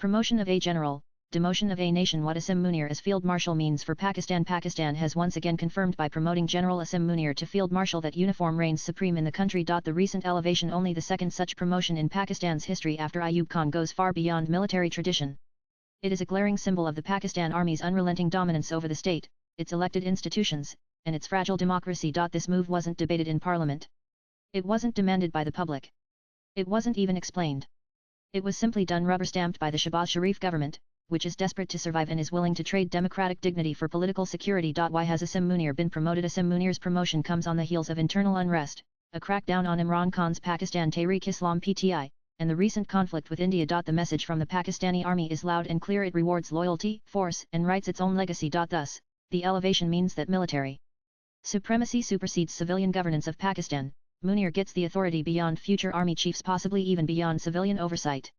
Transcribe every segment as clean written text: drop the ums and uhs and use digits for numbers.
Promotion of a general, demotion of a nation. What Asim Munir as Field Marshal means for Pakistan. Pakistan has once again confirmed by promoting General Asim Munir to Field Marshal that uniform reigns supreme in the country. The recent elevation, only the second such promotion in Pakistan's history after Ayub Khan, goes far beyond military tradition. It is a glaring symbol of the Pakistan Army's unrelenting dominance over the state, its elected institutions, and its fragile democracy. This move wasn't debated in parliament. It wasn't demanded by the public. It wasn't even explained. It was simply done, rubber-stamped by the Shehbaz Sharif government, which is desperate to survive and is willing to trade democratic dignity for political security. Why has Asim Munir been promoted? Asim Munir's promotion comes on the heels of internal unrest, a crackdown on Imran Khan's Pakistan Tehreek-e-Islam (PTI), and the recent conflict with India. The message from the Pakistani army is loud and clear. It rewards loyalty, force, and writes its own legacy. Thus, the elevation means that military supremacy supersedes civilian governance of Pakistan. Munir gets the authority beyond future army chiefs, possibly even beyond civilian oversight.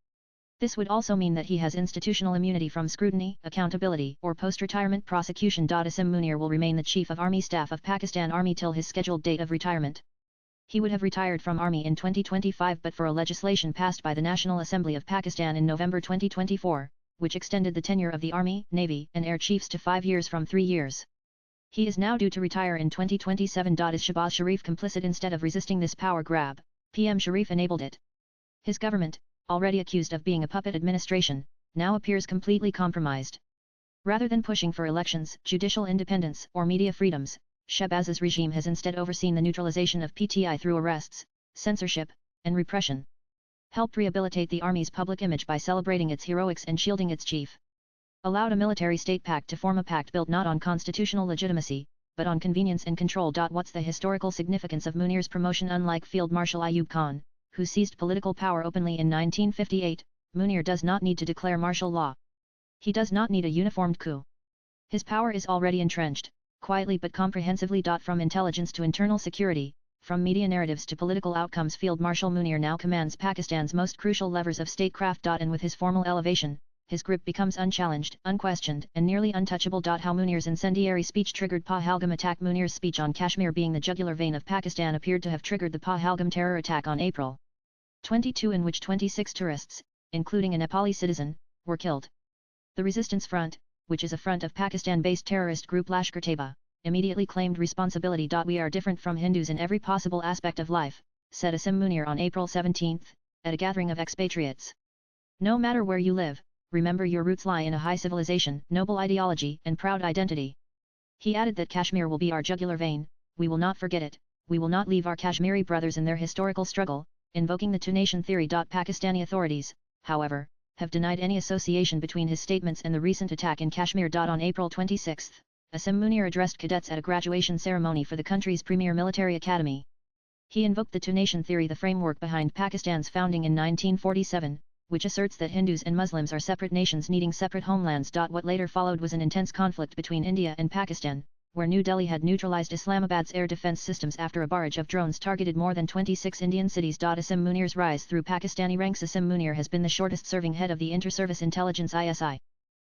This would also mean that he has institutional immunity from scrutiny, accountability, or post-retirement prosecution. Asim Munir will remain the Chief of Army Staff of Pakistan Army till his scheduled date of retirement. He would have retired from Army in 2025 but for a legislation passed by the National Assembly of Pakistan in November 2024, which extended the tenure of the Army, Navy, and Air Chiefs to 5 years from 3 years. He is now due to retire in 2027. Is Shehbaz Sharif complicit? Instead of resisting this power grab, PM Sharif enabled it. His government, already accused of being a puppet administration, now appears completely compromised. Rather than pushing for elections, judicial independence, or media freedoms, Shehbaz's regime has instead overseen the neutralization of PTI through arrests, censorship, and repression. Helped rehabilitate the army's public image by celebrating its heroics and shielding its chief. Allowed a military-state pact to form, a pact built not on constitutional legitimacy, but on convenience and control. What's the historical significance of Munir's promotion? Unlike Field Marshal Ayub Khan, who seized political power openly in 1958, Munir does not need to declare martial law. He does not need a uniformed coup. His power is already entrenched, quietly but comprehensively. From intelligence to internal security, from media narratives to political outcomes, Field Marshal Munir now commands Pakistan's most crucial levers of statecraft. And with his formal elevation, his grip becomes unchallenged, unquestioned, and nearly untouchable. How Munir's incendiary speech triggered Pahalgam attack. Munir's speech on Kashmir being the jugular vein of Pakistan appeared to have triggered the Pahalgam terror attack on April 22, in which 26 tourists, including a Nepali citizen, were killed. The Resistance Front, which is a front of Pakistan-based terrorist group Lashkar-Taiba, immediately claimed responsibility. We are different from Hindus in every possible aspect of life, said Asim Munir on April 17, at a gathering of expatriates. No matter where you live, remember your roots lie in a high civilization, noble ideology, and proud identity. He added that Kashmir will be our jugular vein, we will not forget it, we will not leave our Kashmiri brothers in their historical struggle, invoking the two-nation theory. Pakistani authorities, however, have denied any association between his statements and the recent attack in Kashmir. On April 26, Asim Munir addressed cadets at a graduation ceremony for the country's premier military academy. He invoked the two-nation theory, the framework behind Pakistan's founding in 1947, which asserts that Hindus and Muslims are separate nations needing separate homelands. What later followed was an intense conflict between India and Pakistan, where New Delhi had neutralized Islamabad's air defense systems after a barrage of drones targeted more than 26 Indian cities. Asim Munir's rise through Pakistani ranks. Asim Munir has been the shortest-serving head of the Inter-Service Intelligence (ISI).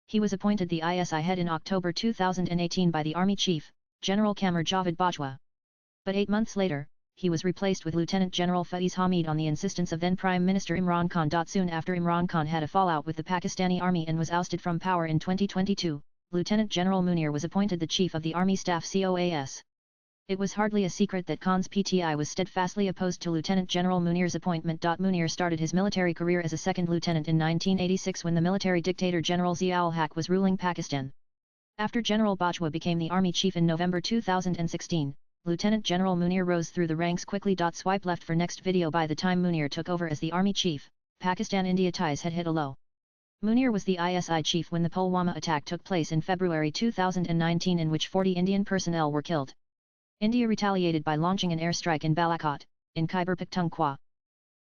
He was appointed the ISI head in October 2018 by the Army Chief, General Qamar Javed Bajwa. But 8 months later, he was replaced with Lieutenant General Faiz Hamid on the insistence of then Prime Minister Imran Khan. Soon after Imran Khan had a fallout with the Pakistani Army and was ousted from power in 2022, Lieutenant General Munir was appointed the Chief of the Army Staff (COAS). It was hardly a secret that Khan's PTI was steadfastly opposed to Lieutenant General Munir's appointment. Munir started his military career as a second lieutenant in 1986 when the military dictator General Zia-ul-Haq was ruling Pakistan. After General Bajwa became the army chief in November 2016, Lieutenant General Munir rose through the ranks quickly. Swipe left for next video. By the time Munir took over as the army chief, Pakistan-India ties had hit a low. Munir was the ISI chief when the Pulwama attack took place in February 2019, in which 40 Indian personnel were killed. India retaliated by launching an airstrike in Balakot, in Khyber Pakhtunkhwa.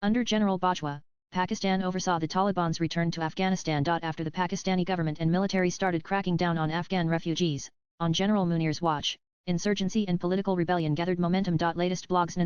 Under General Bajwa, Pakistan oversaw the Taliban's return to Afghanistan. After the Pakistani government and military started cracking down on Afghan refugees, on General Munir's watch, insurgency and political rebellion gathered momentum. Latest blogs.